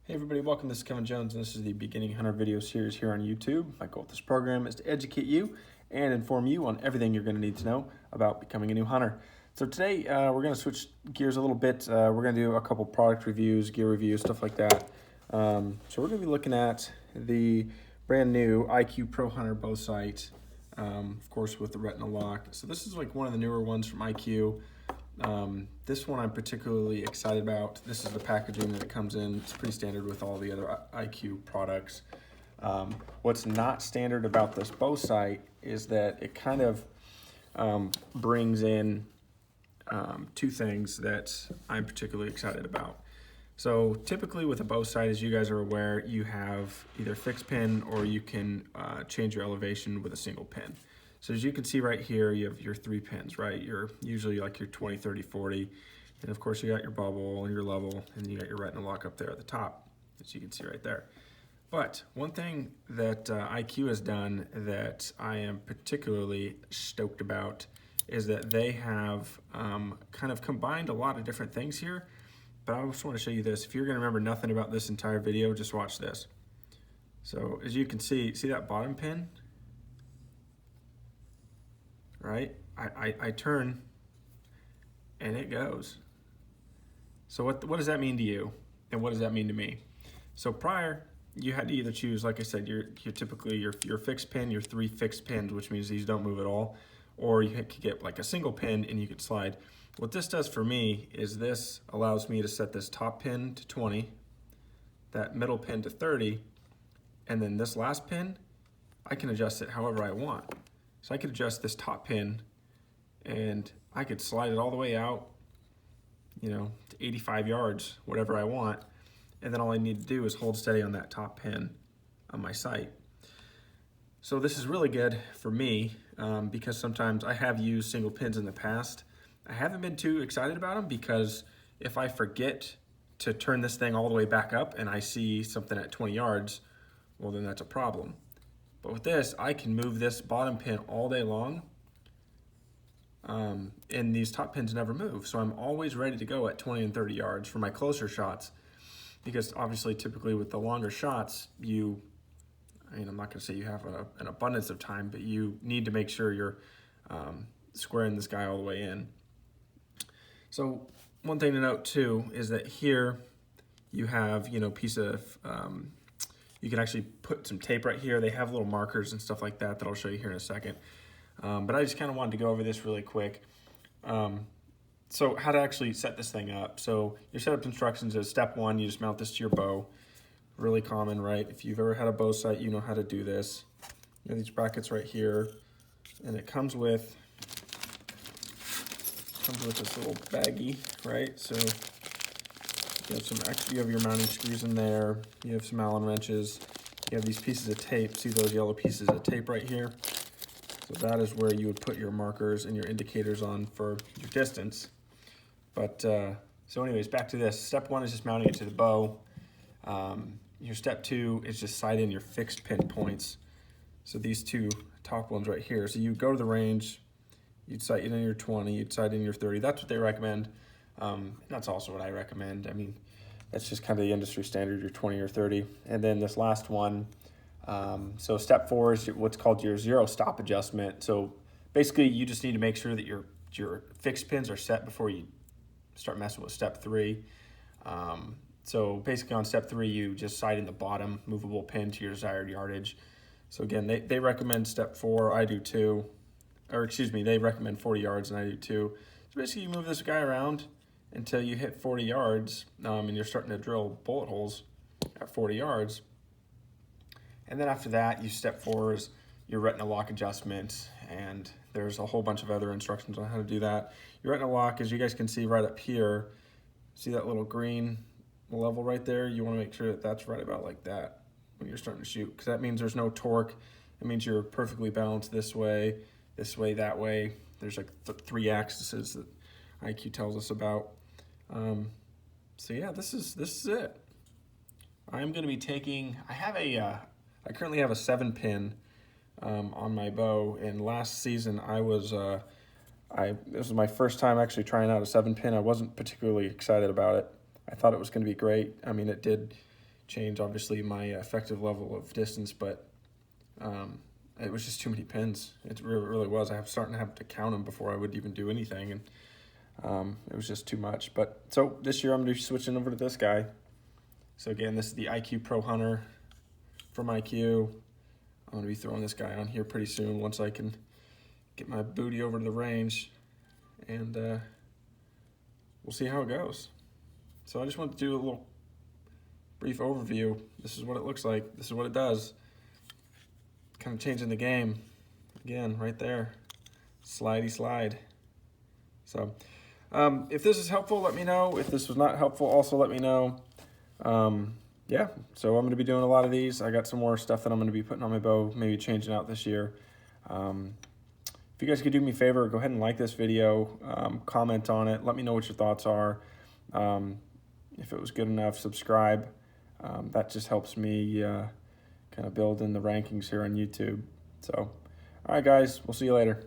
Hey everybody, welcome. This is Kevin Jones, and this is the Beginning Hunter video series here on YouTube. My goal with this program is to educate you and inform you on everything you're going to need to know about becoming a new hunter. So today we're going to switch gears a little bit. We're going to do a couple product reviews, gear reviews, stuff like that. So we're going to be looking at the brand new IQ ProHunter bow sight, of course with the Retina lock. So this is like one of the newer ones from IQ. This one I'm particularly excited about. This is the packaging that it comes in. It's pretty standard with all the other IQ products. What's not standard about this bow sight is that it kind of brings in two things that I'm particularly excited about. So typically with a bow sight, as you guys are aware, you have either fixed pin or you can change your elevation with a single pin. So as you can see right here, you have your 3 pins, right? You're usually like your 20, 30, 40. And of course you got your bubble and your level, and you got your Retina lock up there at the top, as you can see right there. But one thing that IQ has done that I am particularly stoked about is that they have kind of combined a lot of different things here. But I just want to show you this. If you're gonna remember nothing about this entire video, just watch this. So as you can see that bottom pin? Right? I turn and it goes. So what does that mean to you? And what does that mean to me? So prior, you had to either choose, like I said, you're typically your fixed pin, your 3 fixed pins, which means these don't move at all, or you could get like a single pin and you could slide. What this does for me is this allows me to set this top pin to 20, that middle pin to 30, and then this last pin, I can adjust it however I want. So I could adjust this top pin and I could slide it all the way out, you know, to 85 yards, whatever I want. And then all I need to do is hold steady on that top pin on my sight. So this is really good for me because sometimes I have used single pins in the past. I haven't been too excited about them because if I forget to turn this thing all the way back up and I see something at 20 yards, well then that's a problem. But with this, I can move this bottom pin all day long, and these top pins never move. So I'm always ready to go at 20 and 30 yards for my closer shots, because obviously typically with the longer shots, I'm not gonna say you have an abundance of time, but you need to make sure you're squaring this guy all the way in. So one thing to note too is that here you have, piece of, you can actually put some tape right here. They have little markers and stuff like that I'll show you here in a second. But I just kind of wanted to go over this really quick. So how to actually set this thing up. So your setup instructions is step 1, you just mount this to your bow. Really common, right? If you've ever had a bow sight, you know how to do this. You have these brackets right here, and it comes with this little baggie, right? So you have your mounting screws in there. You have some Allen wrenches. You have these pieces of tape. See those yellow pieces of tape right here? So that is where you would put your markers and your indicators on for your distance. But so anyways, back to this. Step 1 is just mounting it to the bow. Your step 2 is just sight in your fixed pin points. So these 2 top ones right here. So you go to the range, you'd sight in your 20, you'd sight in your 30. That's what they recommend. And that's also what I recommend. I mean, that's just kind of the industry standard, your 20 or 30. And then this last one, so step 4 is what's called your zero stop adjustment. So basically you just need to make sure that your fixed pins are set before you start messing with step 3. So basically on step 3, you just sight in the bottom movable pin to your desired yardage. So again, they recommend step 4, I do too. Or excuse me, they recommend 40 yards and I do too. So basically you move this guy around until you hit 40 yards and you're starting to drill bullet holes at 40 yards. And then after that, you step 4 is your Retina lock adjustment, and there's a whole bunch of other instructions on how to do that. Your Retina lock, as you guys can see right up here, see that little green level right there? You want to make sure that that's right about like that when you're starting to shoot, because that means there's no torque. It means you're perfectly balanced this way, that way. There's like 3 axes that IQ tells us about. So yeah, this is it. I'm going to be taking, I currently have a 7-pin on my bow, and last season this was my first time actually trying out a 7-pin. I wasn't particularly excited about it. I thought it was going to be great. I mean, it did change, obviously, my effective level of distance, but it was just too many pins. It really was. I was starting to have to count them before I would even do anything, and it was just too much. But so this year I'm going to be switching over to this guy. So again, this is the IQ ProHunter from IQ. I'm going to be throwing this guy on here pretty soon once I can get my booty over to the range, and we'll see how it goes. So I just wanted to do a little brief overview. This is what it looks like. This is what it does. Kind of changing the game. Again, right there. Slidey slide. So if this is helpful, let me know. If this was not helpful, also let me know. Yeah, so I'm going to be doing a lot of these. I got some more stuff that I'm going to be putting on my bow, maybe changing out this year. If you guys could do me a favor, go ahead and like this video, comment on it, let me know what your thoughts are. If it was good enough, subscribe. That just helps me kind of build in the rankings here on YouTube. So, all right, guys, we'll see you later.